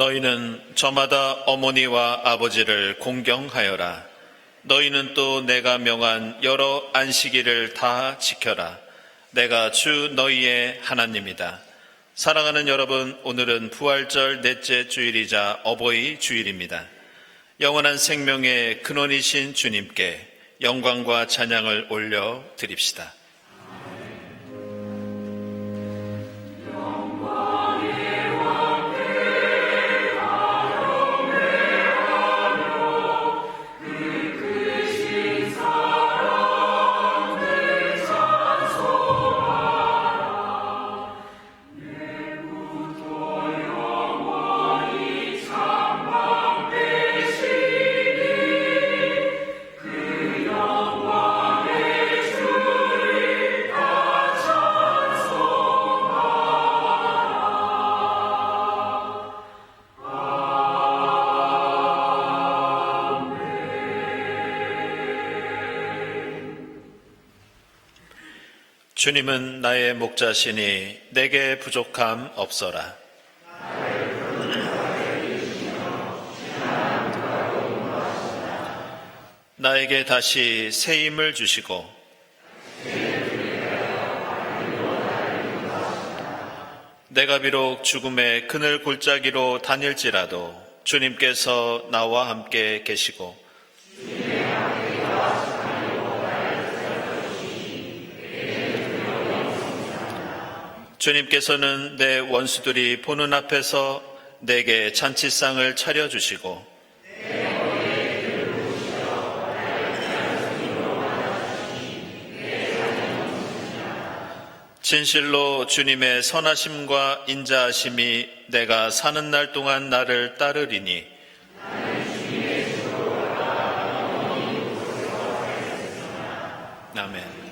너희는 저마다 어머니와 아버지를 공경하여라. 너희는 또 내가 명한 여러 안식일을 다 지켜라. 내가 주 너희의 하나님이다. 사랑하는 여러분, 오늘은 부활절 넷째 주일이자 어버이 주일입니다. 영원한 생명의 근원이신 주님께 영광과 찬양을 올려 드립시다. 주님은 나의 목자시니 내게 부족함 없어라. 나에게 다시 새 힘을 주시고 내가 비록 죽음의 그늘 골짜기로 다닐지라도 주님께서 나와 함께 계시고 주님께서는 내 원수들이 보는 앞에서 내게 잔치상을 차려주시고 진실로 주님의 선하심과 인자하심이 내가 사는 날 동안 나를 따르리니 아멘.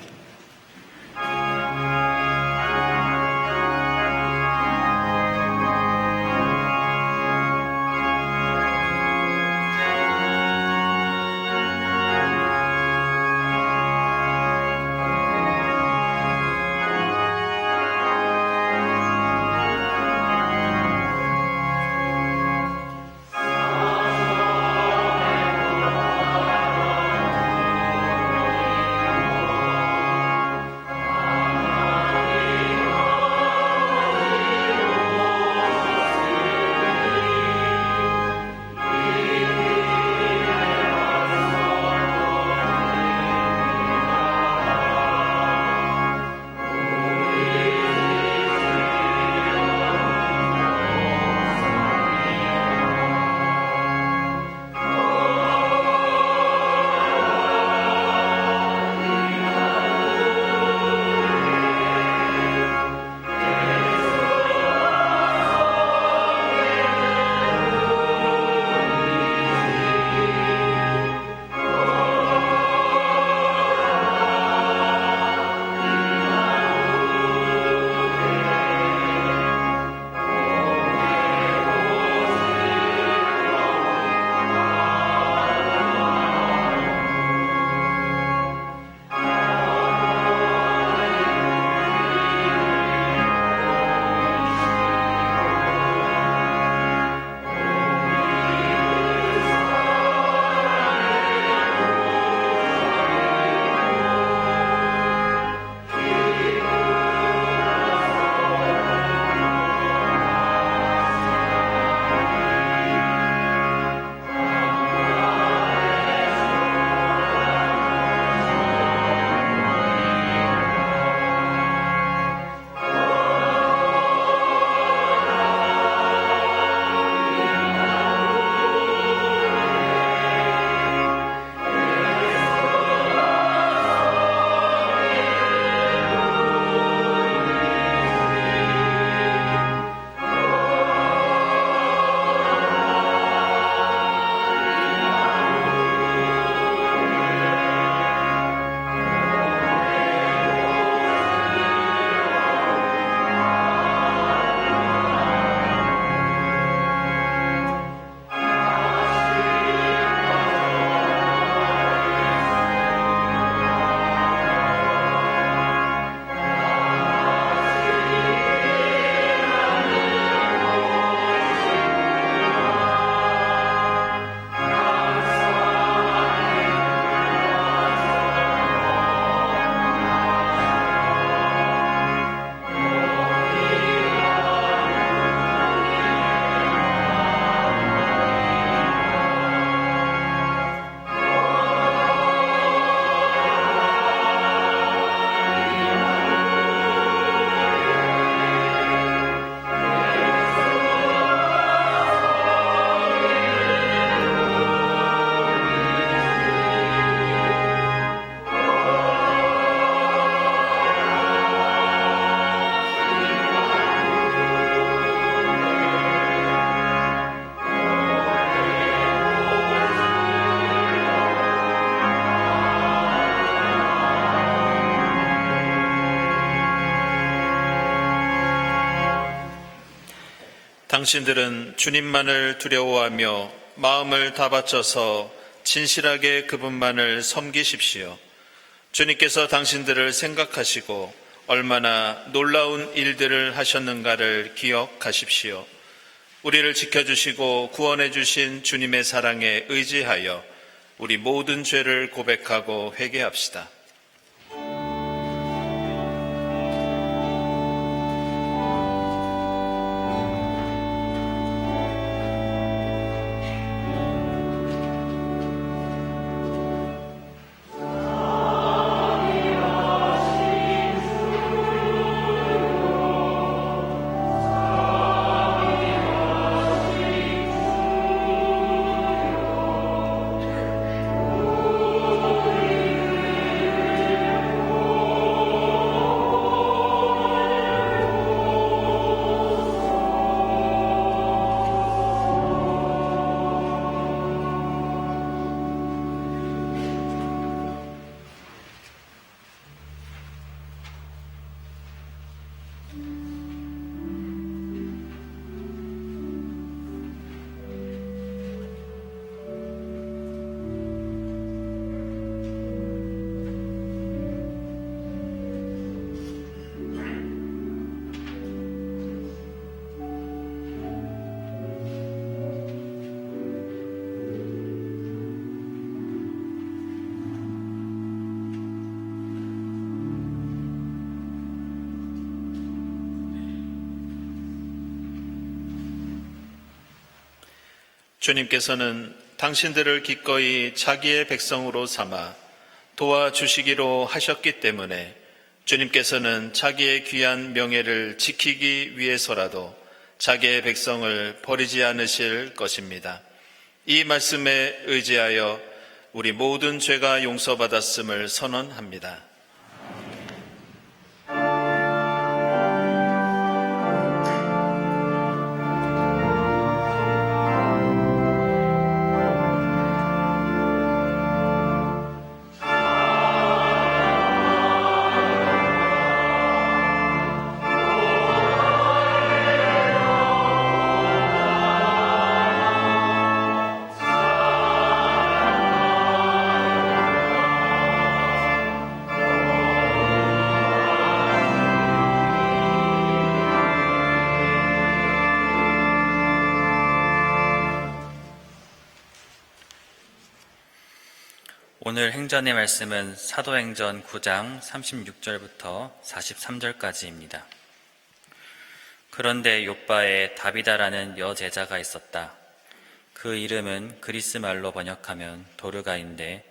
당신들은 주님만을 두려워하며 마음을 다 바쳐서 진실하게 그분만을 섬기십시오. 주님께서 당신들을 생각하시고 얼마나 놀라운 일들을 하셨는가를 기억하십시오. 우리를 지켜주시고 구원해 주신 주님의 사랑에 의지하여 우리 모든 죄를 고백하고 회개합시다. 주님께서는 당신들을 기꺼이 자기의 백성으로 삼아 도와주시기로 하셨기 때문에 주님께서는 자기의 귀한 명예를 지키기 위해서라도 자기의 백성을 버리지 않으실 것입니다. 이 말씀에 의지하여 우리 모든 죄가 용서받았음을 선언합니다. 오늘 행전의 말씀은 사도행전 9장 36절부터 43절까지입니다. 그런데 욥바에 다비다라는 여제자가 있었다. 그 이름은 그리스 말로 번역하면 도르가인데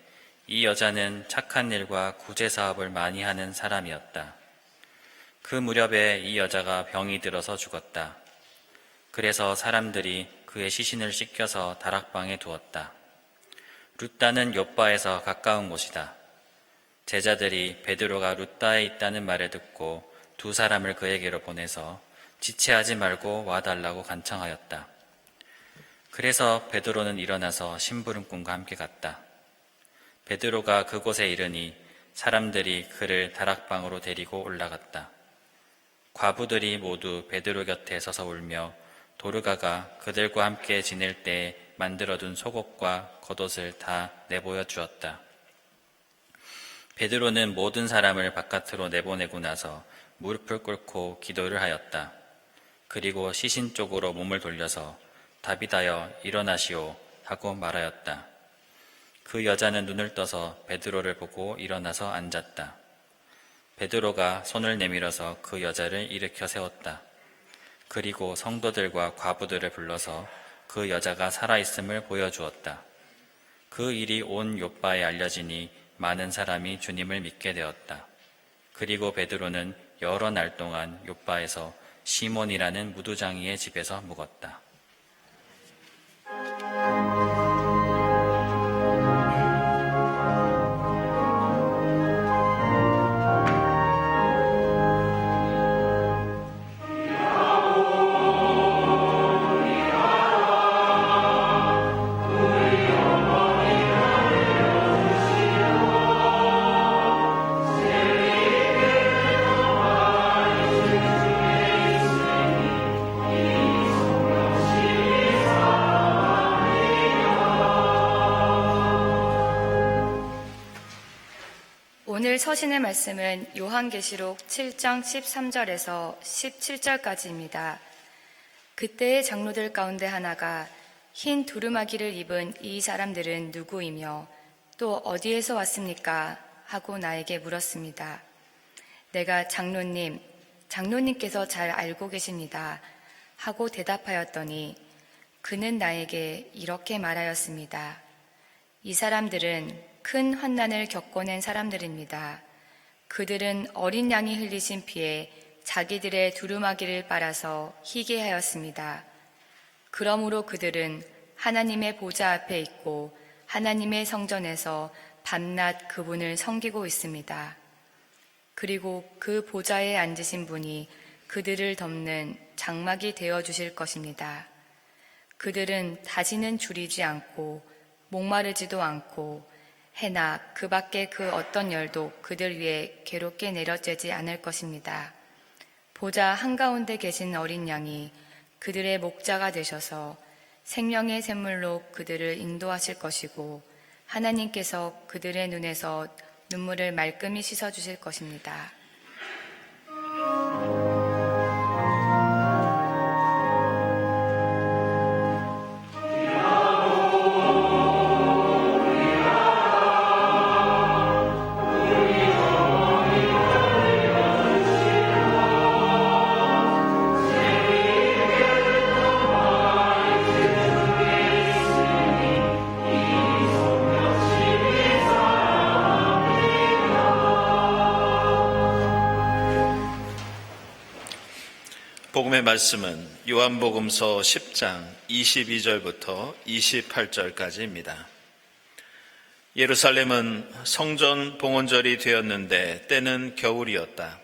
이 여자는 착한 일과 구제 사업을 많이 하는 사람이었다. 그 무렵에 이 여자가 병이 들어서 죽었다. 그래서 사람들이 그의 시신을 씻겨서 다락방에 두었다. 룻다는 욥바에서 가까운 곳이다. 제자들이 베드로가 룻다에 있다는 말을 듣고 두 사람을 그에게로 보내서 지체하지 말고 와달라고 간청하였다. 그래서 베드로는 일어나서 심부름꾼과 함께 갔다. 베드로가 그곳에 이르니 사람들이 그를 다락방으로 데리고 올라갔다. 과부들이 모두 베드로 곁에 서서 울며 도르가가 그들과 함께 지낼 때에 만들어둔 속옷과 겉옷을 다 내보여 주었다. 베드로는 모든 사람을 바깥으로 내보내고 나서 무릎을 꿇고 기도를 하였다. 그리고 시신 쪽으로 몸을 돌려서 다비다여 일어나시오 하고 말하였다. 그 여자는 눈을 떠서 베드로를 보고 일어나서 앉았다. 베드로가 손을 내밀어서 그 여자를 일으켜 세웠다. 그리고 성도들과 과부들을 불러서 그 여자가 살아있음을 보여주었다. 그 일이 온 욥바에 알려지니 많은 사람이 주님을 믿게 되었다. 그리고 베드로는 여러 날 동안 욥바에서 시몬이라는 무두장이의 집에서 묵었다. 오늘 서신의 말씀은 요한계시록 7장 13절에서 17절까지입니다. 그때의 장로들 가운데 하나가 흰 두루마기를 입은 이 사람들은 누구이며 또 어디에서 왔습니까? 하고 나에게 물었습니다. 내가 장로님께서 잘 알고 계십니다. 하고 대답하였더니 그는 나에게 이렇게 말하였습니다. 이 사람들은 큰 환난을 겪어낸 사람들입니다. 그들은 어린 양이 흘리신 피에 자기들의 두루마기를 빨아서 희게 하였습니다. 그러므로 그들은 하나님의 보좌 앞에 있고 하나님의 성전에서 밤낮 그분을 섬기고 있습니다. 그리고 그 보좌에 앉으신 분이 그들을 덮는 장막이 되어주실 것입니다. 그들은 다시는 줄이지 않고 목마르지도 않고 해나 그 밖에 그 어떤 열도 그들 위에 괴롭게 내려쬐지 않을 것입니다. 보좌 한가운데 계신 어린 양이 그들의 목자가 되셔서 생명의 샘물로 그들을 인도하실 것이고 하나님께서 그들의 눈에서 눈물을 말끔히 씻어주실 것입니다. 복음의 말씀은 요한복음서 10장 22절부터 28절까지입니다. 예루살렘은 성전 봉헌절이 되었는데 때는 겨울이었다.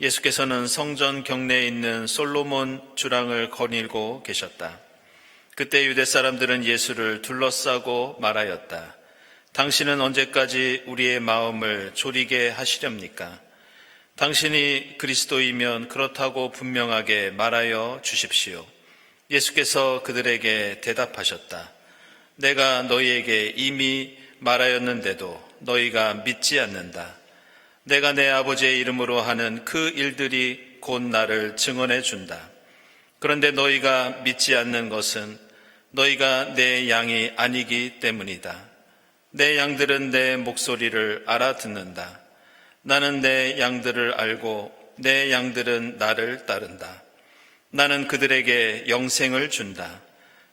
예수께서는 성전 경내에 있는 솔로몬 주랑을 거닐고 계셨다. 그때 유대 사람들은 예수를 둘러싸고 말하였다. 당신은 언제까지 우리의 마음을 졸이게 하시렵니까? 당신이 그리스도이면 그렇다고 분명하게 말하여 주십시오. 예수께서 그들에게 대답하셨다. 내가 너희에게 이미 말하였는데도 너희가 믿지 않는다. 내가 내 아버지의 이름으로 하는 그 일들이 곧 나를 증언해 준다. 그런데 너희가 믿지 않는 것은 너희가 내 양이 아니기 때문이다. 내 양들은 내 목소리를 알아듣는다. 나는 내 양들을 알고 내 양들은 나를 따른다. 나는 그들에게 영생을 준다.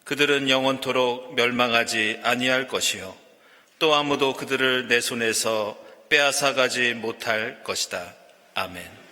그들은 영원토록 멸망하지 아니할 것이요 또 아무도 그들을 내 손에서 빼앗아가지 못할 것이다. 아멘.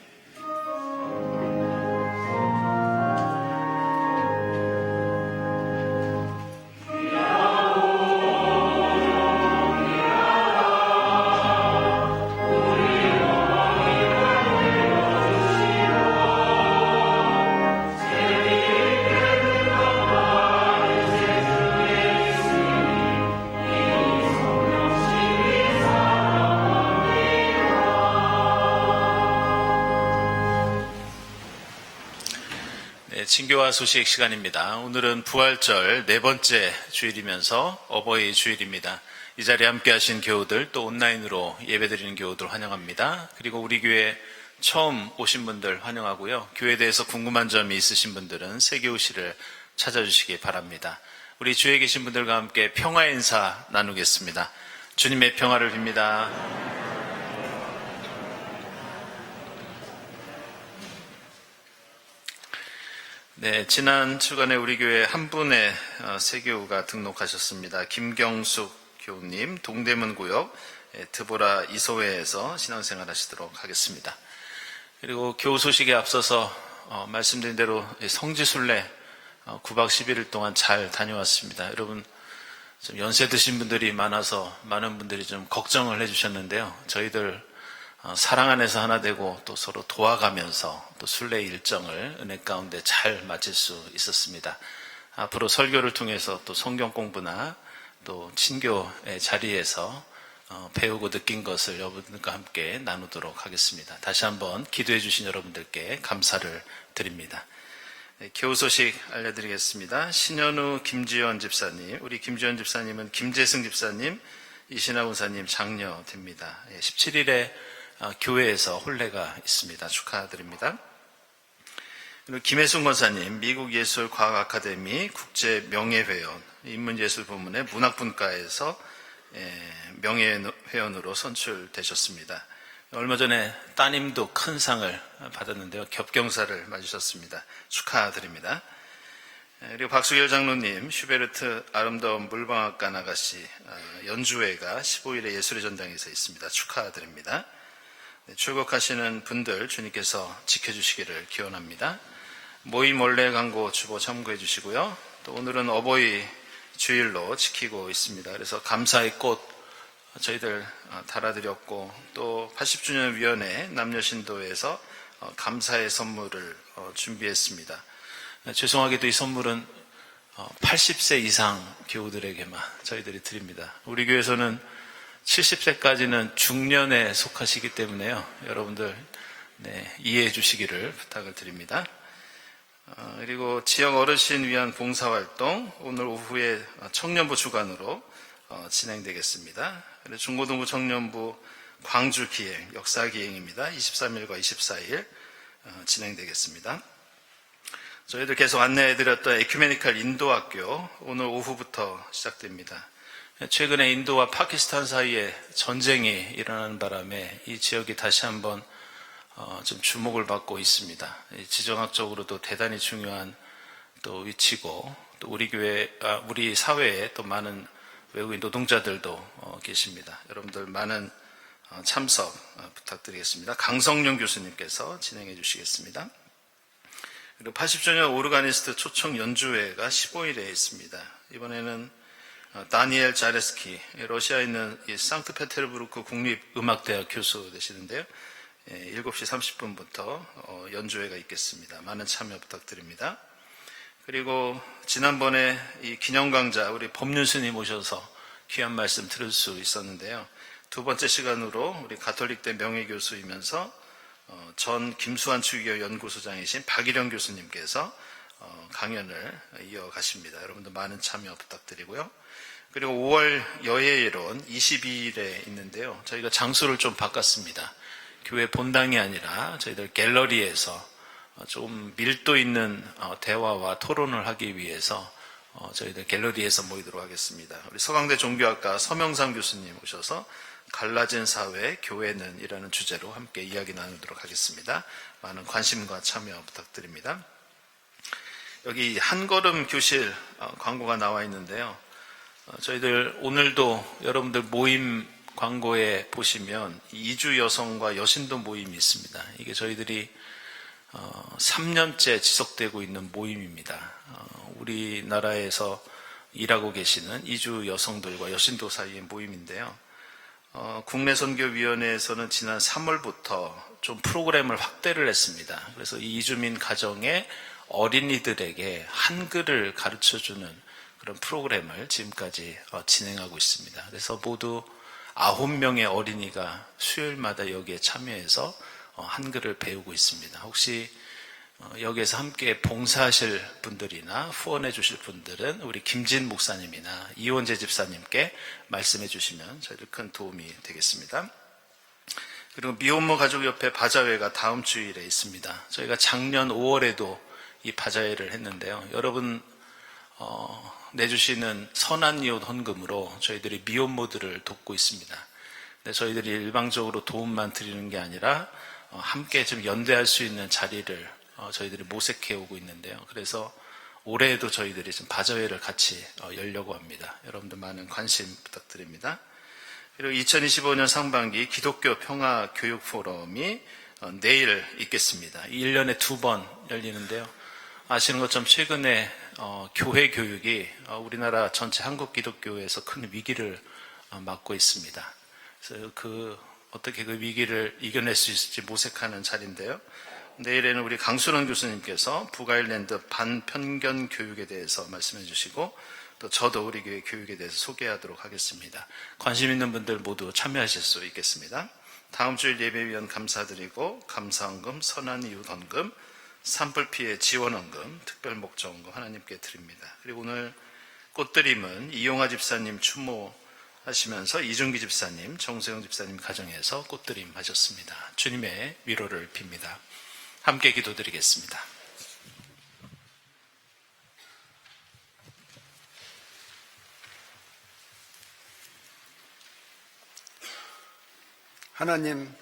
친교와 소식 시간입니다. 오늘은 부활절 네 번째 주일이면서 어버이 주일입니다. 이 자리에 함께 하신 교우들 또 온라인으로 예배드리는 교우들 환영합니다. 그리고 우리 교회 처음 오신 분들 환영하고요. 교회에 대해서 궁금한 점이 있으신 분들은 세교우실을 찾아주시기 바랍니다. 우리 주위에 계신 분들과 함께 평화 인사 나누겠습니다. 주님의 평화를 빕니다. 네, 지난 주간에 우리 교회 한 분의 세교우가 등록하셨습니다. 김경숙 교우님, 동대문 구역 드보라 이소회에서 신앙생활 하시도록 하겠습니다. 그리고 교우 소식에 앞서서 말씀드린 대로 성지순례 9박 11일 동안 잘 다녀왔습니다. 여러분 좀 연세 드신 분들이 많아서 많은 분들이 좀 걱정을 해주셨는데요. 저희들 사랑 안에서 하나 되고 또 서로 도와가면서 또 순례 일정을 은혜 가운데 잘 마칠 수 있었습니다. 앞으로 설교를 통해서 또 성경 공부나 또 친교의 자리에서 배우고 느낀 것을 여러분들과 함께 나누도록 하겠습니다. 다시 한번 기도해 주신 여러분들께 감사를 드립니다. 네, 교우 소식 알려드리겠습니다. 신현우 김지연 집사님, 우리 김지연 집사님은 김재승 집사님 이신하 군사님 장녀 됩니다. 17일에 교회에서 혼례가 있습니다. 축하드립니다. 그리고 김혜순 권사님 미국 예술과학 아카데미 국제 명예회원 인문예술 부문의 문학분과에서 명예회원으로 선출되셨습니다. 얼마 전에 따님도 큰 상을 받았는데요. 겹경사를 맞으셨습니다. 축하드립니다. 그리고 박수결 장로님 슈베르트 아름다운 물방앗간 아가씨 연주회가 15일에 예술의 전당에서 있습니다. 축하드립니다. 출국하시는 분들 주님께서 지켜주시기를 기원합니다. 모임 원래 광고 주보 참고해 주시고요. 또 오늘은 어버이 주일로 지키고 있습니다. 그래서 감사의 꽃 저희들 달아드렸고 또 80주년 위원회 남녀신도에서 감사의 선물을 준비했습니다. 죄송하게도 이 선물은 80세 이상 교우들에게만 저희들이 드립니다. 우리 교회에서는 70세까지는 중년에 속하시기 때문에요. 여러분들 이해해 주시기를 부탁을 드립니다. 그리고 지역 어르신 위한 봉사활동 오늘 오후에 청년부 주관으로 진행되겠습니다. 중고등부 청년부 광주 기행, 역사 기행입니다. 23일과 24일 진행되겠습니다. 저희들 계속 안내해드렸던 에큐메니칼 인도학교 오늘 오후부터 시작됩니다. 최근에 인도와 파키스탄 사이에 전쟁이 일어나는 바람에 이 지역이 다시 한번 좀 주목을 받고 있습니다. 지정학적으로도 대단히 중요한 또 위치고 또 우리 사회에 또 많은 외국인 노동자들도 계십니다. 여러분들 많은 참석 부탁드리겠습니다. 강성룡 교수님께서 진행해 주시겠습니다. 그리고 80주년 오르가니스트 초청 연주회가 15일에 있습니다. 이번에는 다니엘 자레스키, 러시아에 있는 이 상트페테르부르크 국립음악대학 교수 되시는데요. 7시 30분부터 연주회가 있겠습니다. 많은 참여 부탁드립니다. 그리고 지난번에 이 기념강좌 우리 법륜 스님 오셔서 귀한 말씀 들을 수 있었는데요. 두 번째 시간으로 우리 가톨릭대 명예교수이면서 전 김수환 추기교 연구소장이신 박일영 교수님께서 강연을 이어가십니다. 여러분들 많은 참여 부탁드리고요. 그리고 5월 여예의론 22일에 있는데요. 저희가 장소를 좀 바꿨습니다. 교회 본당이 아니라 저희들 갤러리에서 좀 밀도 있는 대화와 토론을 하기 위해서 저희들 갤러리에서 모이도록 하겠습니다. 우리 서강대 종교학과 서명상 교수님 오셔서 갈라진 사회, 교회는 이라는 주제로 함께 이야기 나누도록 하겠습니다. 많은 관심과 참여 부탁드립니다. 여기 한걸음 교실 광고가 나와 있는데요. 저희들 오늘도 여러분들 모임 광고에 보시면 이주 여성과 여신도 모임이 있습니다. 이게 저희들이 3년째 지속되고 있는 모임입니다. 우리나라에서 일하고 계시는 이주 여성들과 여신도 사이의 모임인데요. 국내선교위원회에서는 지난 3월부터 좀 프로그램을 확대를 했습니다. 그래서 이 이주민 가정의 어린이들에게 한글을 가르쳐주는 그런 프로그램을 지금까지 진행하고 있습니다. 그래서 모두 9명의 어린이가 수요일마다 여기에 참여해서 한글을 배우고 있습니다. 혹시 여기에서 함께 봉사하실 분들이나 후원해 주실 분들은 우리 김진 목사님이나 이원재 집사님께 말씀해 주시면 저희들 큰 도움이 되겠습니다. 그리고 미혼모 가족협회 바자회가 다음 주일에 있습니다. 저희가 작년 5월에도 이 바자회를 했는데요. 여러분 내주시는 선한 이웃 헌금으로 저희들이 미혼모들을 돕고 있습니다. 근데 저희들이 일방적으로 도움만 드리는 게 아니라 함께 좀 연대할 수 있는 자리를 저희들이 모색해 오고 있는데요. 그래서 올해에도 저희들이 좀 바자회를 같이 열려고 합니다. 여러분들 많은 관심 부탁드립니다. 그리고 2025년 상반기 기독교 평화 교육 포럼이 내일 있겠습니다. 1년에 2번 열리는데요. 아시는 것처럼 최근에 교회 교육이 우리나라 전체 한국 기독교에서 큰 위기를 맞고 있습니다. 그래서 어떻게 그 위기를 이겨낼 수 있을지 모색하는 자리인데요. 내일에는 우리 강순원 교수님께서 북아일랜드 반편견 교육에 대해서 말씀해 주시고 또 저도 우리 교회 교육에 대해서 소개하도록 하겠습니다. 관심 있는 분들 모두 참여하실 수 있겠습니다. 다음 주일 예배위원 감사드리고 감사헌금, 선한 이웃 헌금, 산불 피해 지원 헌금, 특별 목적 헌금 하나님께 드립니다. 그리고 오늘 꽃드림은 이용하 집사님 추모하시는 하시면서 이준기 집사님, 정세영 집사님 가정에서 꽃드림 하셨습니다. 주님의 위로를 빕니다. 함께 기도드리겠습니다. 하나님,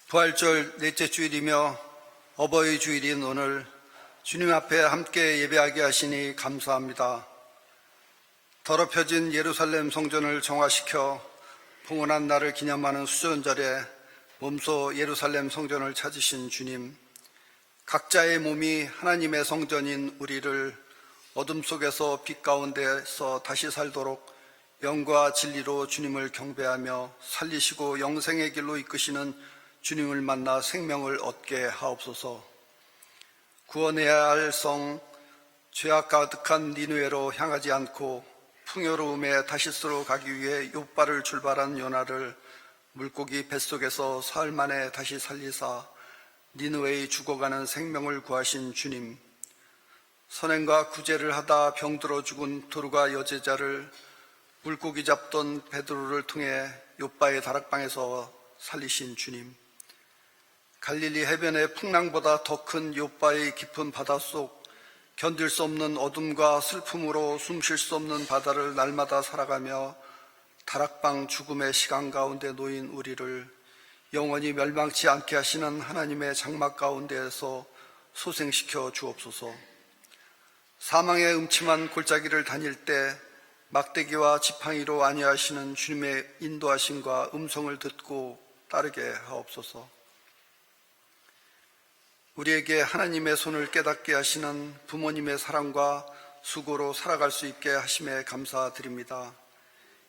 부활절 넷째 주일이며 어버이 주일인 오늘 주님 앞에 함께 예배하게 하시니 감사합니다. 더럽혀진 예루살렘 성전을 정화시켜 봉헌한 날을 기념하는 수전절에 몸소 예루살렘 성전을 찾으신 주님, 각자의 몸이 하나님의 성전인 우리를 어둠 속에서 빛 가운데서 다시 살도록 영과 진리로 주님을 경배하며 살리시고 영생의 길로 이끄시는 주님을 만나 생명을 얻게 하옵소서. 구원해야 할 성, 죄악 가득한 니느웨로 향하지 않고 풍요로움에 다시스로 가기 위해 욥바를 출발한 요나를 물고기 뱃속에서 사흘 만에 다시 살리사 니느웨의 죽어가는 생명을 구하신 주님, 선행과 구제를 하다 병들어 죽은 도르가 여제자를 물고기 잡던 베드로를 통해 욥바의 다락방에서 살리신 주님, 갈릴리 해변의 풍랑보다 더 큰 욥바의 깊은 바닷속 견딜 수 없는 어둠과 슬픔으로 숨 쉴 수 없는 바다를 날마다 살아가며 다락방 죽음의 시간 가운데 놓인 우리를 영원히 멸망치 않게 하시는 하나님의 장막 가운데에서 소생시켜 주옵소서. 사망의 음침한 골짜기를 다닐 때 막대기와 지팡이로 안위하시는 주님의 인도하심과 음성을 듣고 따르게 하옵소서. 우리에게 하나님의 손을 깨닫게 하시는 부모님의 사랑과 수고로 살아갈 수 있게 하심에 감사드립니다.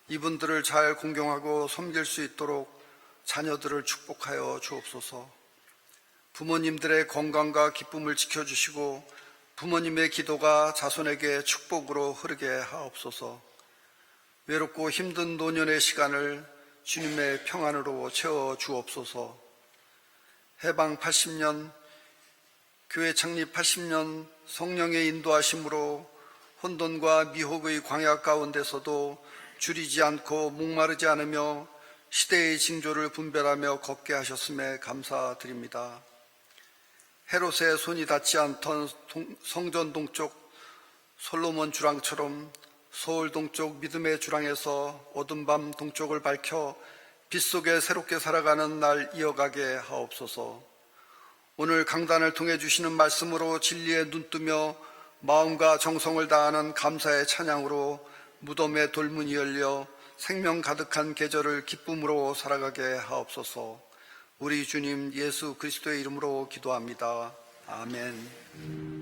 이분들을 잘 공경하고 섬길 수 있도록 자녀들을 축복하여 주옵소서. 부모님들의 건강과 기쁨을 지켜주시고 부모님의 기도가 자손에게 축복으로 흐르게 하옵소서. 외롭고 힘든 노년의 시간을 주님의 평안으로 채워 주옵소서. 해방 80년, 교회 창립 80년 성령의 인도하심으로 혼돈과 미혹의 광야 가운데서도 줄이지 않고 목마르지 않으며 시대의 징조를 분별하며 걷게 하셨음에 감사드립니다. 헤롯의 손이 닿지 않던 성전 동쪽 솔로몬 주랑처럼 서울 동쪽 믿음의 주랑에서 어두운 밤 동쪽을 밝혀 빛 속에 새롭게 살아가는 날 이어가게 하옵소서. 오늘 강단을 통해 주시는 말씀으로 진리에 눈뜨며 마음과 정성을 다하는 감사의 찬양으로 무덤의 돌문이 열려 생명 가득한 계절을 기쁨으로 살아가게 하옵소서. 우리 주님 예수 그리스도의 이름으로 기도합니다. 아멘.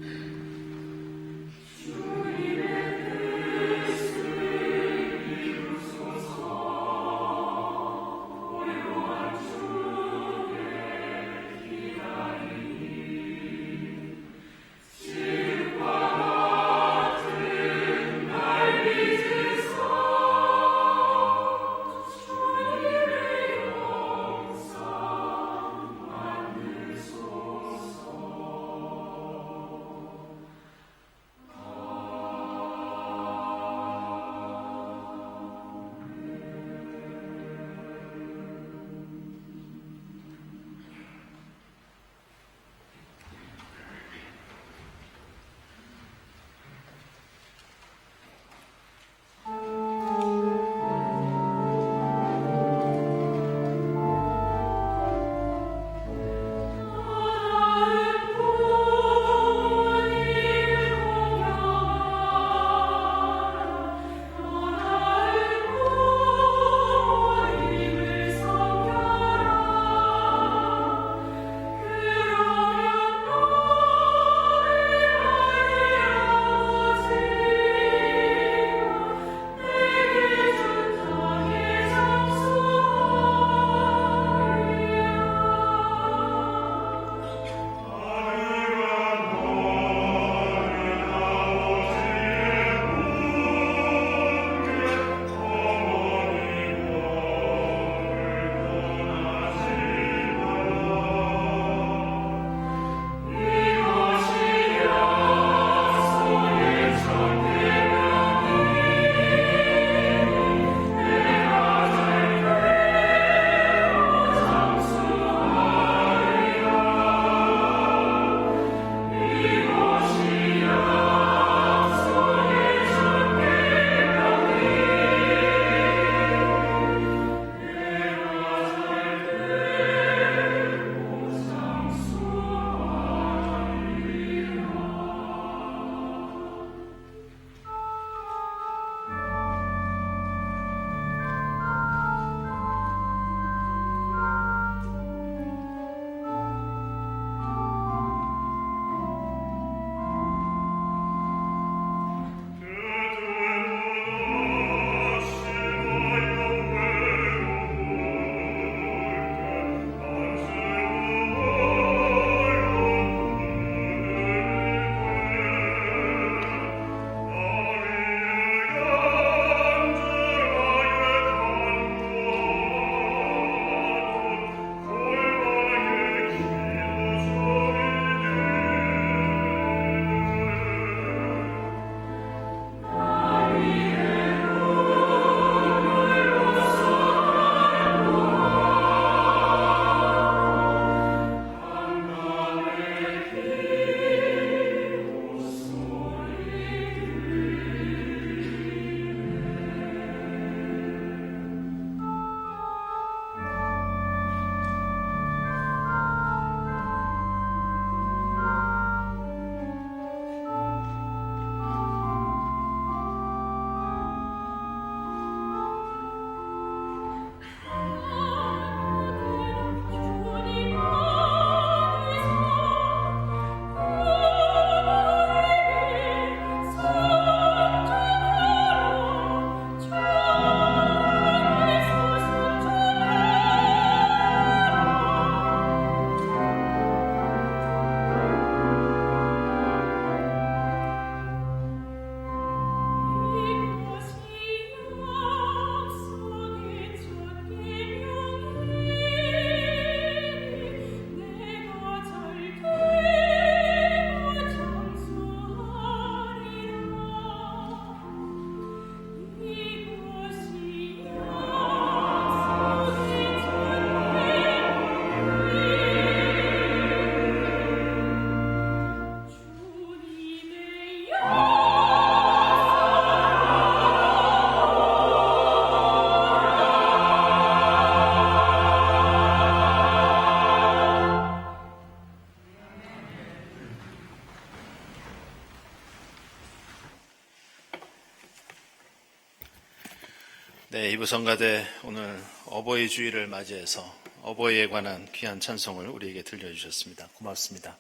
네, 이부성가대 오늘 어버이 주일을 맞이해서 어버이에 관한 귀한 찬송을 우리에게 들려주셨습니다. 고맙습니다.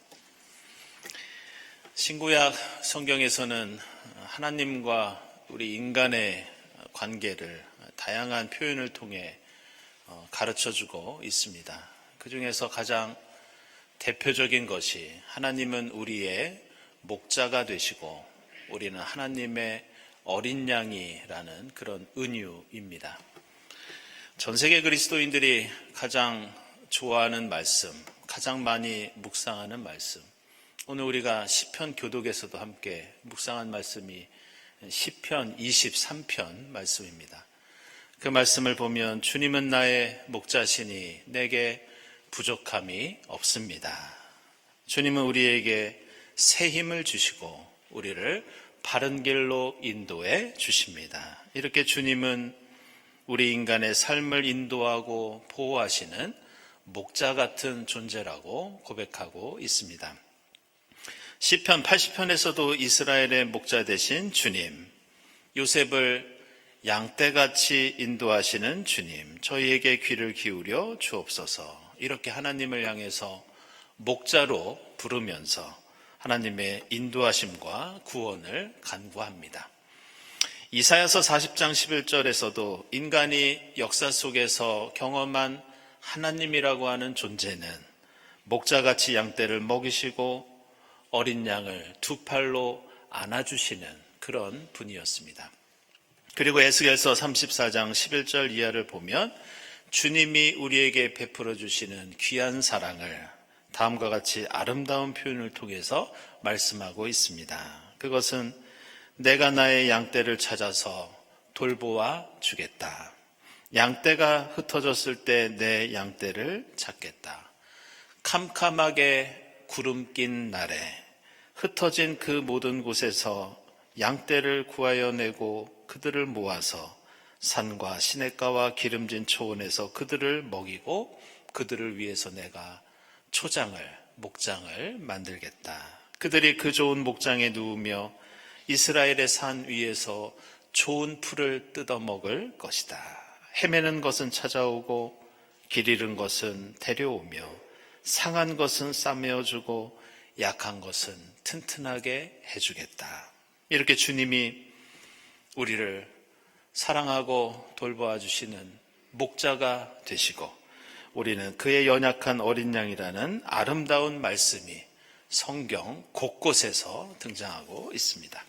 신구약 성경에서는 하나님과 우리 인간의 관계를 다양한 표현을 통해 가르쳐주고 있습니다. 그 중에서 가장 대표적인 것이 하나님은 우리의 목자가 되시고 우리는 하나님의 어린 양이라는 그런 은유입니다. 전 세계 그리스도인들이 가장 좋아하는 말씀, 가장 많이 묵상하는 말씀, 오늘 우리가 시편 교독에서도 함께 묵상한 말씀이 시편 23편 말씀입니다. 그 말씀을 보면 주님은 나의 목자시니 내게 부족함이 없습니다. 주님은 우리에게 새 힘을 주시고 우리를 바른 길로 인도해 주십니다. 이렇게 주님은 우리 인간의 삶을 인도하고 보호하시는 목자 같은 존재라고 고백하고 있습니다. 시편 80편에서도 이스라엘의 목자 되신 주님, 요셉을 양떼같이 인도하시는 주님, 저희에게 귀를 기울여 주옵소서. 이렇게 하나님을 향해서 목자로 부르면서 하나님의 인도하심과 구원을 간구합니다. 이사야서 40장 11절에서도 인간이 역사 속에서 경험한 하나님이라고 하는 존재는 목자같이 양떼를 먹이시고 어린 양을 두 팔로 안아주시는 그런 분이었습니다. 그리고 에스겔서 34장 11절 이하를 보면 주님이 우리에게 베풀어 주시는 귀한 사랑을 다음과 같이 아름다운 표현을 통해서 말씀하고 있습니다. 그것은 내가 나의 양떼를 찾아서 돌보아 주겠다. 양떼가 흩어졌을 때 내 양떼를 찾겠다. 캄캄하게 구름 낀 날에 흩어진 그 모든 곳에서 양떼를 구하여 내고 그들을 모아서 산과 시냇가와 기름진 초원에서 그들을 먹이고 그들을 위해서 내가 목장을 만들겠다. 그들이 그 좋은 목장에 누우며 이스라엘의 산 위에서 좋은 풀을 뜯어먹을 것이다. 헤매는 것은 찾아오고 길 잃은 것은 데려오며 상한 것은 싸매어주고 약한 것은 튼튼하게 해주겠다. 이렇게 주님이 우리를 사랑하고 돌보아 주시는 목자가 되시고 우리는 그의 연약한 어린 양이라는 아름다운 말씀이 성경 곳곳에서 등장하고 있습니다.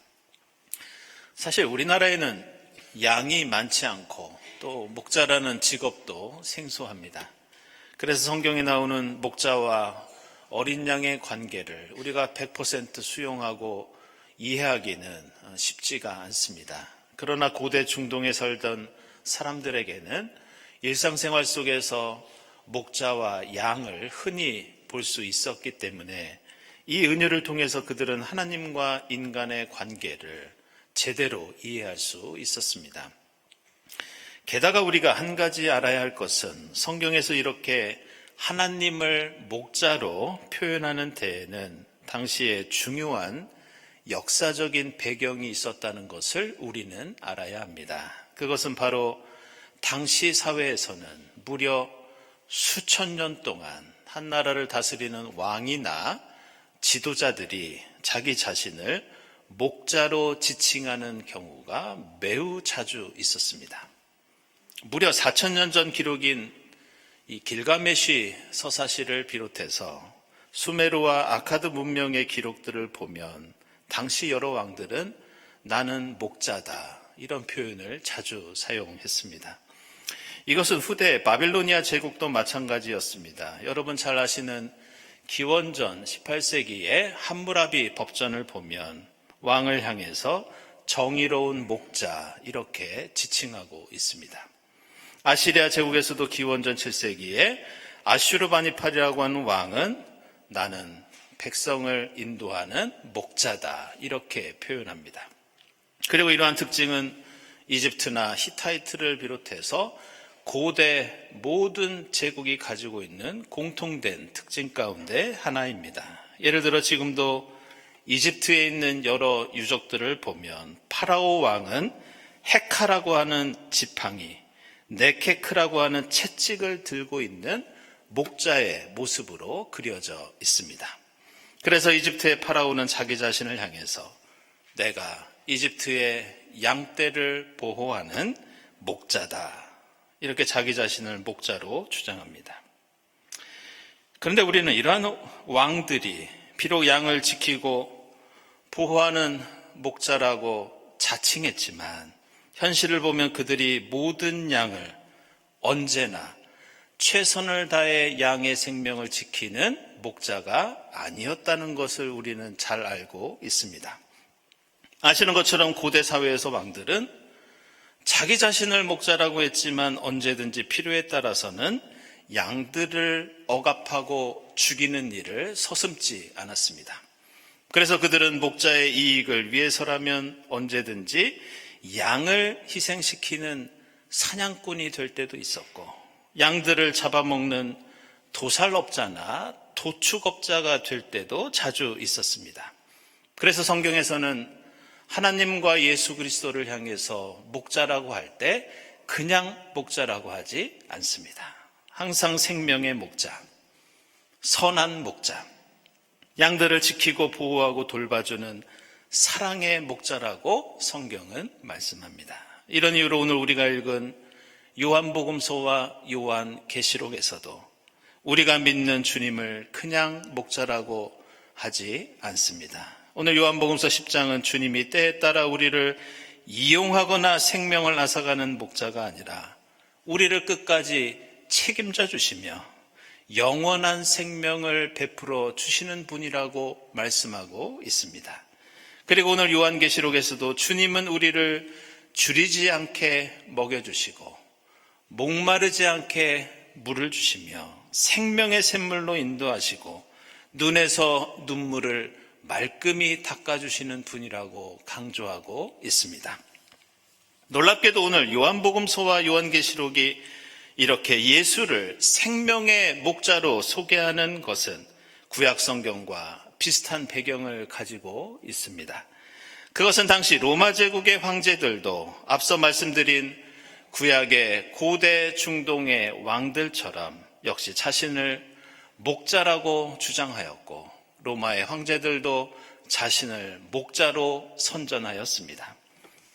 사실 우리나라에는 양이 많지 않고 또 목자라는 직업도 생소합니다. 그래서 성경에 나오는 목자와 어린 양의 관계를 우리가 100% 수용하고 이해하기는 쉽지가 않습니다. 그러나 고대 중동에 살던 사람들에게는 일상생활 속에서 목자와 양을 흔히 볼 수 있었기 때문에 이 은혜를 통해서 그들은 하나님과 인간의 관계를 제대로 이해할 수 있었습니다. 게다가 우리가 한 가지 알아야 할 것은 성경에서 이렇게 하나님을 목자로 표현하는 데에는 당시에 중요한 역사적인 배경이 있었다는 것을 우리는 알아야 합니다. 그것은 바로 당시 사회에서는 무려 수천 년 동안 한 나라를 다스리는 왕이나 지도자들이 자기 자신을 목자로 지칭하는 경우가 매우 자주 있었습니다. 무려 4,000년 전 기록인 이 길가메시 서사시를 비롯해서 수메르와 아카드 문명의 기록들을 보면 당시 여러 왕들은 나는 목자다 이런 표현을 자주 사용했습니다. 이것은 후대 바빌로니아 제국도 마찬가지였습니다. 여러분 잘 아시는 기원전 18세기의 함무라비 법전을 보면 왕을 향해서 정의로운 목자 이렇게 지칭하고 있습니다. 아시리아 제국에서도 기원전 7세기에 아슈르바니팔이라고 하는 왕은 나는 백성을 인도하는 목자다 이렇게 표현합니다. 그리고 이러한 특징은 이집트나 히타이트를 비롯해서 고대 모든 제국이 가지고 있는 공통된 특징 가운데 하나입니다. 예를 들어 지금도 이집트에 있는 여러 유적들을 보면 파라오 왕은 헤카라고 하는 지팡이, 네케크라고 하는 채찍을 들고 있는 목자의 모습으로 그려져 있습니다. 그래서 이집트의 파라오는 자기 자신을 향해서 내가 이집트의 양떼를 보호하는 목자다, 이렇게 자기 자신을 목자로 주장합니다. 그런데 우리는 이러한 왕들이 비록 양을 지키고 보호하는 목자라고 자칭했지만 현실을 보면 그들이 모든 양을 언제나 최선을 다해 양의 생명을 지키는 목자가 아니었다는 것을 우리는 잘 알고 있습니다. 아시는 것처럼 고대 사회에서 왕들은 자기 자신을 목자라고 했지만 언제든지 필요에 따라서는 양들을 억압하고 죽이는 일을 서슴지 않았습니다. 그래서 그들은 목자의 이익을 위해서라면 언제든지 양을 희생시키는 사냥꾼이 될 때도 있었고, 양들을 잡아먹는 도살업자나 도축업자가 될 때도 자주 있었습니다. 그래서 성경에서는 하나님과 예수 그리스도를 향해서 목자라고 할 때 그냥 목자라고 하지 않습니다. 항상 생명의 목자, 선한 목자, 양들을 지키고 보호하고 돌봐주는 사랑의 목자라고 성경은 말씀합니다. 이런 이유로 오늘 우리가 읽은 요한복음서와 요한계시록에서도 우리가 믿는 주님을 그냥 목자라고 하지 않습니다. 오늘 요한복음서 10장은 주님이 때에 따라 우리를 이용하거나 생명을 앗아가는 목자가 아니라 우리를 끝까지 책임져 주시며 영원한 생명을 베풀어 주시는 분이라고 말씀하고 있습니다. 그리고 오늘 요한계시록에서도 주님은 우리를 줄이지 않게 먹여주시고 목마르지 않게 물을 주시며 생명의 샘물로 인도하시고 눈에서 눈물을 말끔히 닦아주시는 분이라고 강조하고 있습니다. 놀랍게도 오늘 요한복음서와 요한계시록이 이렇게 예수를 생명의 목자로 소개하는 것은 구약성경과 비슷한 배경을 가지고 있습니다. 그것은 당시 로마 제국의 황제들도 앞서 말씀드린 구약의 고대 중동의 왕들처럼 역시 자신을 목자라고 주장하였고, 로마의 황제들도 자신을 목자로 선전하였습니다.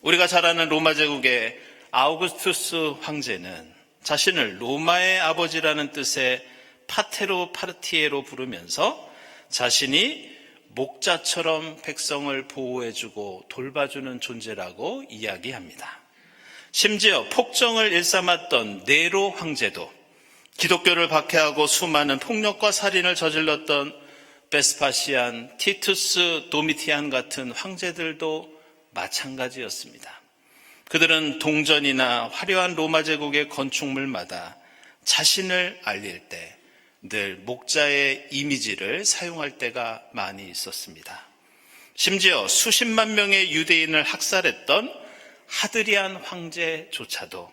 우리가 잘 아는 로마 제국의 아우구스투스 황제는 자신을 로마의 아버지라는 뜻의 파테로 파르티에로 부르면서 자신이 목자처럼 백성을 보호해주고 돌봐주는 존재라고 이야기합니다. 심지어 폭정을 일삼았던 네로 황제도, 기독교를 박해하고 수많은 폭력과 살인을 저질렀던 베스파시안, 티투스, 도미티안 같은 황제들도 마찬가지였습니다. 그들은 동전이나 화려한 로마 제국의 건축물마다 자신을 알릴 때 늘 목자의 이미지를 사용할 때가 많이 있었습니다. 심지어 수십만 명의 유대인을 학살했던 하드리안 황제조차도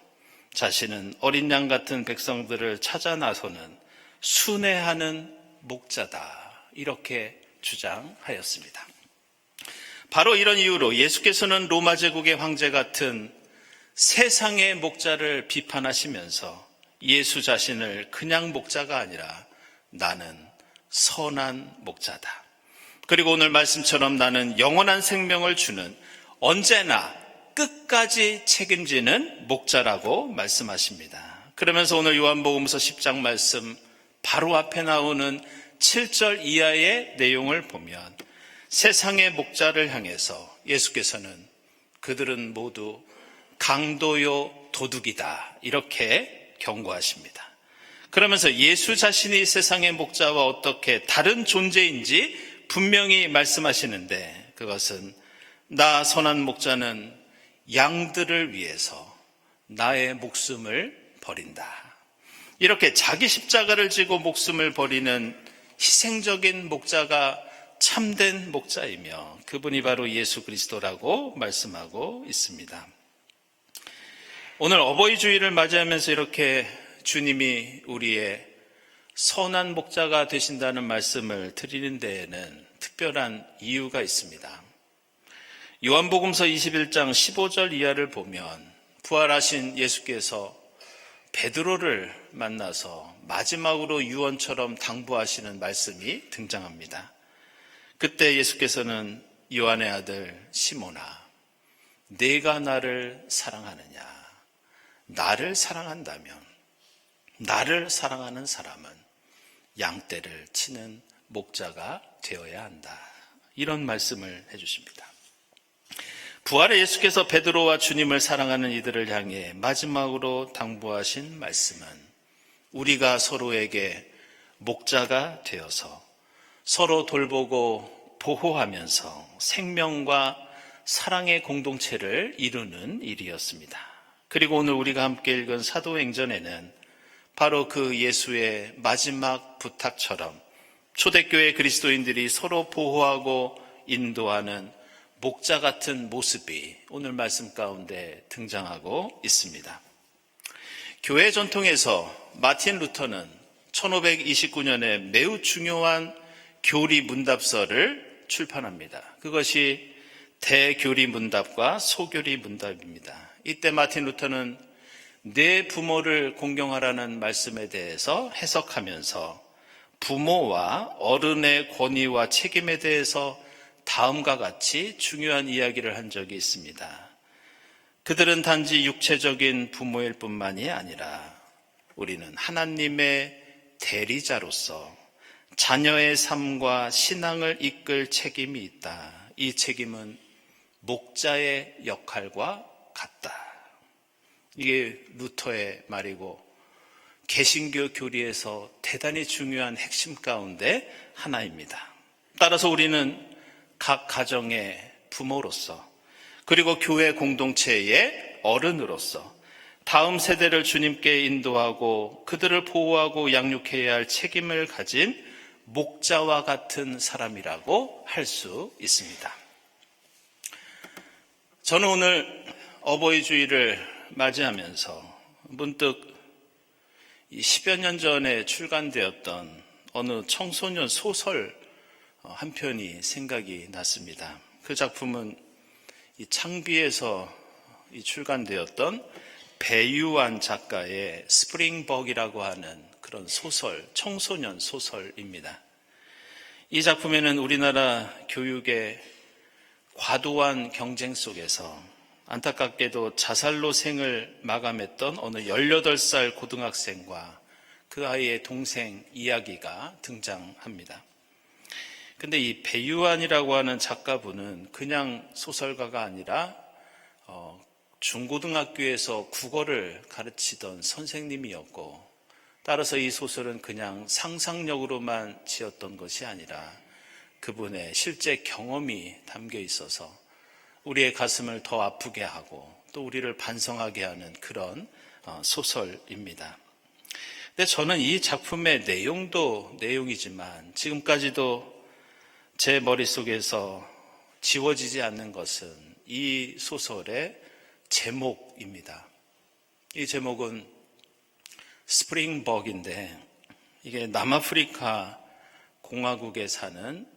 자신은 어린 양 같은 백성들을 찾아 나서는 순회하는 목자다, 이렇게 주장하였습니다. 바로 이런 이유로 예수께서는 로마 제국의 황제 같은 세상의 목자를 비판하시면서 예수 자신을 그냥 목자가 아니라 나는 선한 목자다, 그리고 오늘 말씀처럼 나는 영원한 생명을 주는 언제나 끝까지 책임지는 목자라고 말씀하십니다. 그러면서 오늘 요한복음서 10장 말씀 바로 앞에 나오는 7절 이하의 내용을 보면 세상의 목자를 향해서 예수께서는 그들은 모두 강도요 도둑이다, 이렇게 경고하십니다. 그러면서 예수 자신이 세상의 목자와 어떻게 다른 존재인지 분명히 말씀하시는데, 그것은 나 선한 목자는 양들을 위해서 나의 목숨을 버린다, 이렇게 자기 십자가를 지고 목숨을 버리는 희생적인 목자가 참된 목자이며 그분이 바로 예수 그리스도라고 말씀하고 있습니다. 오늘 어버이 주일을 맞이하면서 이렇게 주님이 우리의 선한 목자가 되신다는 말씀을 드리는 데에는 특별한 이유가 있습니다. 요한복음서 21장 15절 이하를 보면 부활하신 예수께서 베드로를 만나서 마지막으로 유언처럼 당부하시는 말씀이 등장합니다. 그때 예수께서는 요한의 아들 시몬아, 내가 나를 사랑하느냐? 나를 사랑한다면 나를 사랑하는 사람은 양떼를 치는 목자가 되어야 한다. 이런 말씀을 해주십니다. 부활의 예수께서 베드로와 주님을 사랑하는 이들을 향해 마지막으로 당부하신 말씀은 우리가 서로에게 목자가 되어서 서로 돌보고 보호하면서 생명과 사랑의 공동체를 이루는 일이었습니다. 그리고 오늘 우리가 함께 읽은 사도행전에는 바로 그 예수의 마지막 부탁처럼 초대교회 그리스도인들이 서로 보호하고 인도하는 목자 같은 모습이 오늘 말씀 가운데 등장하고 있습니다. 교회 전통에서 마틴 루터는 1529년에 매우 중요한 교리 문답서를 출판합니다. 그것이 대교리 문답과 소교리 문답입니다. 이때 마틴 루터는 내 부모를 공경하라는 말씀에 대해서 해석하면서 부모와 어른의 권위와 책임에 대해서 다음과 같이 중요한 이야기를 한 적이 있습니다. 그들은 단지 육체적인 부모일 뿐만이 아니라 우리는 하나님의 대리자로서 자녀의 삶과 신앙을 이끌 책임이 있다. 이 책임은 목자의 역할과 같다. 이게 루터의 말이고 개신교 교리에서 대단히 중요한 핵심 가운데 하나입니다. 따라서 우리는 각 가정의 부모로서 그리고 교회 공동체의 어른으로서 다음 세대를 주님께 인도하고 그들을 보호하고 양육해야 할 책임을 가진 목자와 같은 사람이라고 할 수 있습니다. 저는 오늘 어버이 주일을 맞이하면서 문득 10여 년 전에 출간되었던 어느 청소년 소설 한 편이 생각이 났습니다. 그 작품은 이 창비에서 출간되었던 배유한 작가의 스프링벅이라고 하는 그런 소설, 청소년 소설입니다. 이 작품에는 우리나라 교육의 과도한 경쟁 속에서 안타깝게도 자살로 생을 마감했던 어느 18살 고등학생과 그 아이의 동생 이야기가 등장합니다. 근데 이 배유한이라고 하는 작가분은 그냥 소설가가 아니라 중고등학교에서 국어를 가르치던 선생님이었고, 따라서 이 소설은 그냥 상상력으로만 지었던 것이 아니라 그분의 실제 경험이 담겨 있어서 우리의 가슴을 더 아프게 하고 또 우리를 반성하게 하는 그런 소설입니다. 근데 저는 이 작품의 내용도 내용이지만 지금까지도 제 머릿속에서 지워지지 않는 것은 이 소설의 제목입니다. 이 제목은 스프링벅인데 이게 남아프리카 공화국에 사는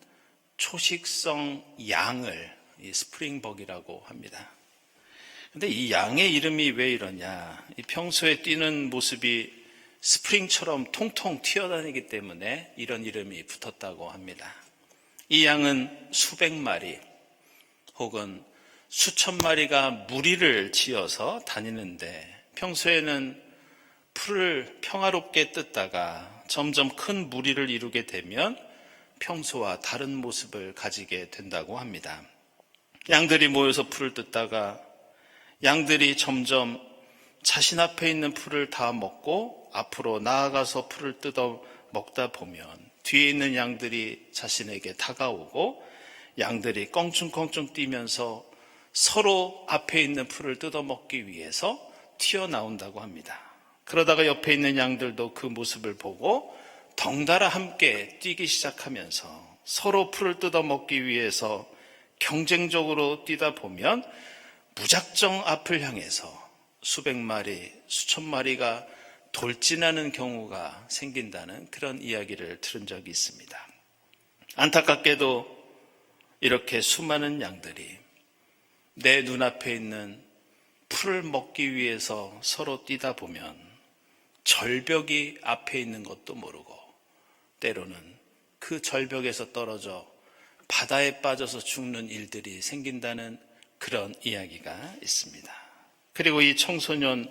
초식성 양을 이 스프링벅이라고 합니다. 근데 이 양의 이름이 왜 이러냐? 이 평소에 뛰는 모습이 스프링처럼 통통 튀어다니기 때문에 이런 이름이 붙었다고 합니다. 이 양은 수백 마리 혹은 수천 마리가 무리를 지어서 다니는데 평소에는 풀을 평화롭게 뜯다가 점점 큰 무리를 이루게 되면 평소와 다른 모습을 가지게 된다고 합니다. 양들이 모여서 풀을 뜯다가 양들이 점점 자신 앞에 있는 풀을 다 먹고 앞으로 나아가서 풀을 뜯어 먹다 보면 뒤에 있는 양들이 자신에게 다가오고 양들이 껑충껑충 뛰면서 서로 앞에 있는 풀을 뜯어먹기 위해서 튀어나온다고 합니다. 그러다가 옆에 있는 양들도 그 모습을 보고 덩달아 함께 뛰기 시작하면서 서로 풀을 뜯어먹기 위해서 경쟁적으로 뛰다 보면 무작정 앞을 향해서 수백 마리, 수천 마리가 돌진하는 경우가 생긴다는 그런 이야기를 들은 적이 있습니다. 안타깝게도 이렇게 수많은 양들이 내 눈앞에 있는 풀을 먹기 위해서 서로 뛰다 보면 절벽이 앞에 있는 것도 모르고 때로는 그 절벽에서 떨어져 바다에 빠져서 죽는 일들이 생긴다는 그런 이야기가 있습니다. 그리고 이 청소년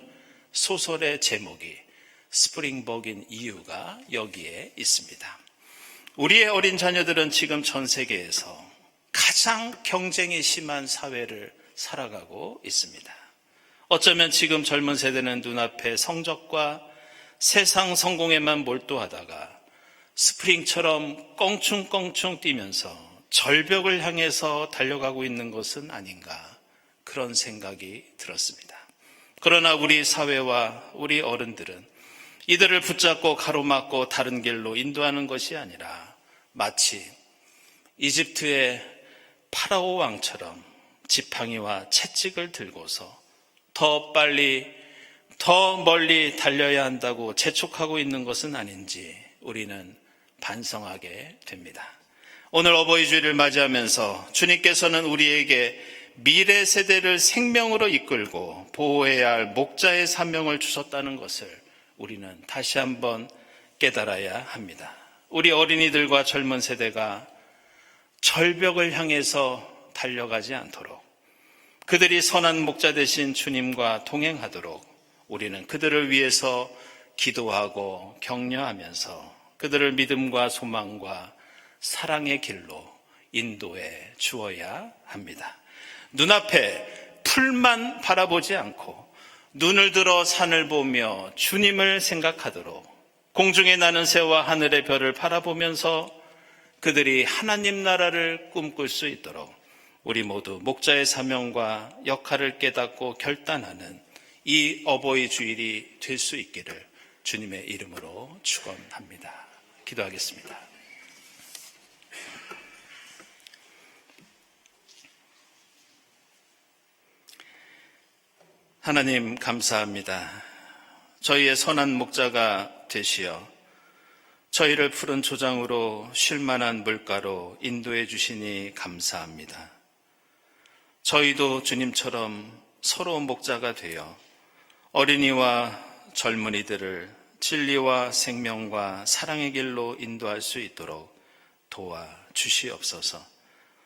소설의 제목이 스프링벅인 이유가 여기에 있습니다. 우리의 어린 자녀들은 지금 전 세계에서 가장 경쟁이 심한 사회를 살아가고 있습니다. 어쩌면 지금 젊은 세대는 눈앞에 성적과 세상 성공에만 몰두하다가 스프링처럼 껑충껑충 뛰면서 절벽을 향해서 달려가고 있는 것은 아닌가, 그런 생각이 들었습니다. 그러나 우리 사회와 우리 어른들은 이들을 붙잡고 가로막고 다른 길로 인도하는 것이 아니라 마치 이집트의 파라오 왕처럼 지팡이와 채찍을 들고서 더 빨리 더 멀리 달려야 한다고 재촉하고 있는 것은 아닌지 우리는 반성하게 됩니다. 오늘 어버이 주일을 맞이하면서 주님께서는 우리에게 미래 세대를 생명으로 이끌고 보호해야 할 목자의 사명을 주셨다는 것을 우리는 다시 한번 깨달아야 합니다. 우리 어린이들과 젊은 세대가 절벽을 향해서 달려가지 않도록, 그들이 선한 목자 되신 주님과 동행하도록 우리는 그들을 위해서 기도하고 격려하면서 그들을 믿음과 소망과 사랑의 길로 인도해 주어야 합니다. 눈앞에 풀만 바라보지 않고 눈을 들어 산을 보며 주님을 생각하도록, 공중에 나는 새와 하늘의 별을 바라보면서 그들이 하나님 나라를 꿈꿀 수 있도록 우리 모두 목자의 사명과 역할을 깨닫고 결단하는 이 어버이 주일이 될 수 있기를 주님의 이름으로 축원합니다. 기도하겠습니다. 하나님 감사합니다. 저희의 선한 목자가 되시어 저희를 푸른 초장으로 쉴 만한 물가로 인도해 주시니 감사합니다. 저희도 주님처럼 서러운 목자가 되어 어린이와 젊은이들을 진리와 생명과 사랑의 길로 인도할 수 있도록 도와 주시옵소서.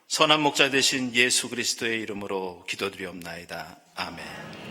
선한 목자 되신 예수 그리스도의 이름으로 기도드리옵나이다. 아멘.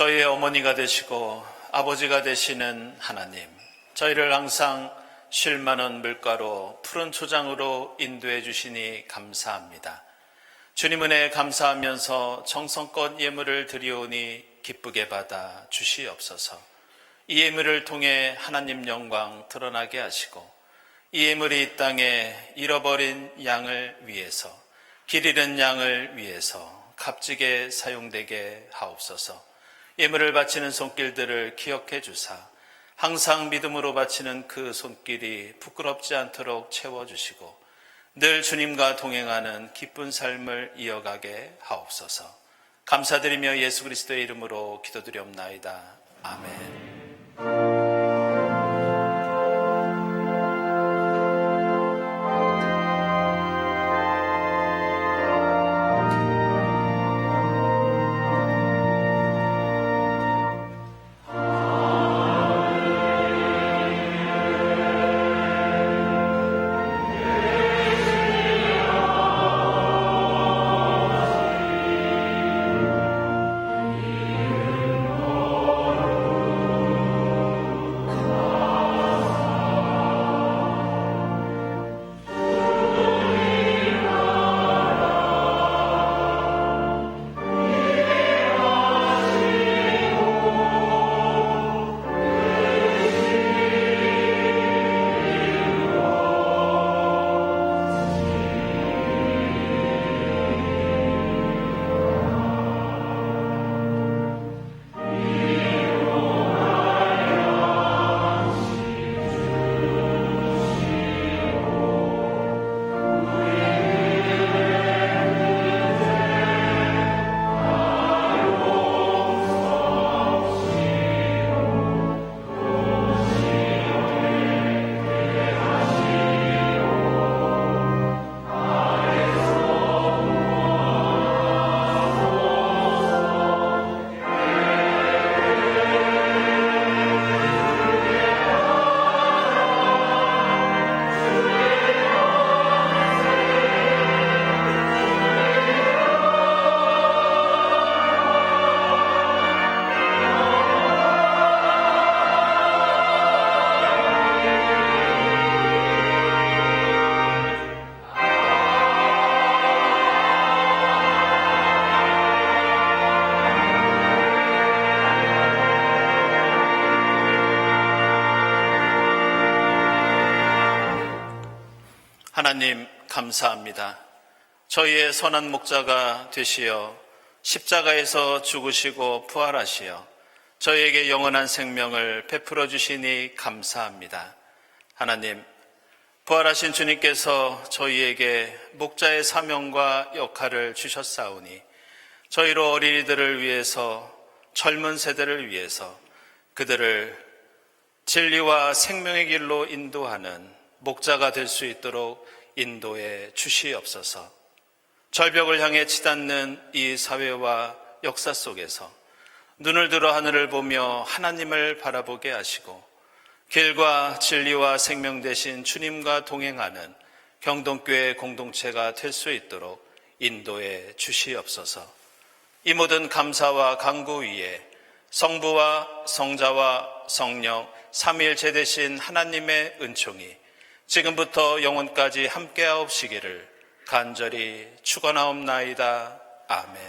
저희의 어머니가 되시고 아버지가 되시는 하나님, 저희를 항상 쉴 만한 물가로 푸른 초장으로 인도해 주시니 감사합니다. 주님 은혜에 감사하면서 정성껏 예물을 드리오니 기쁘게 받아 주시옵소서. 이 예물을 통해 하나님 영광 드러나게 하시고 이 예물이 이 땅에 잃어버린 양을 위해서, 길 잃은 양을 위해서 값지게 사용되게 하옵소서. 예물을 바치는 손길들을 기억해 주사 항상 믿음으로 바치는 그 손길이 부끄럽지 않도록 채워주시고 늘 주님과 동행하는 기쁜 삶을 이어가게 하옵소서. 감사드리며 예수 그리스도의 이름으로 기도드리옵나이다. 아멘. 하나님 감사합니다. 저희의 선한 목자가 되시어 십자가에서 죽으시고 부활하시어 저희에게 영원한 생명을 베풀어 주시니 감사합니다. 하나님, 부활하신 주님께서 저희에게 목자의 사명과 역할을 주셨사오니 저희로 어린이들을 위해서, 젊은 세대를 위해서 그들을 진리와 생명의 길로 인도하는 목자가 될 수 있도록 인도해 주시옵소서. 절벽을 향해 치닫는 이 사회와 역사 속에서 눈을 들어 하늘을 보며 하나님을 바라보게 하시고 길과 진리와 생명 되신 주님과 동행하는 경동교회 공동체가 될 수 있도록 인도해 주시옵소서. 이 모든 감사와 간구 위에 성부와 성자와 성령 삼위일체 되신 하나님의 은총이 지금부터 영원까지 함께하옵시기를 간절히 축원하옵나이다. 아멘.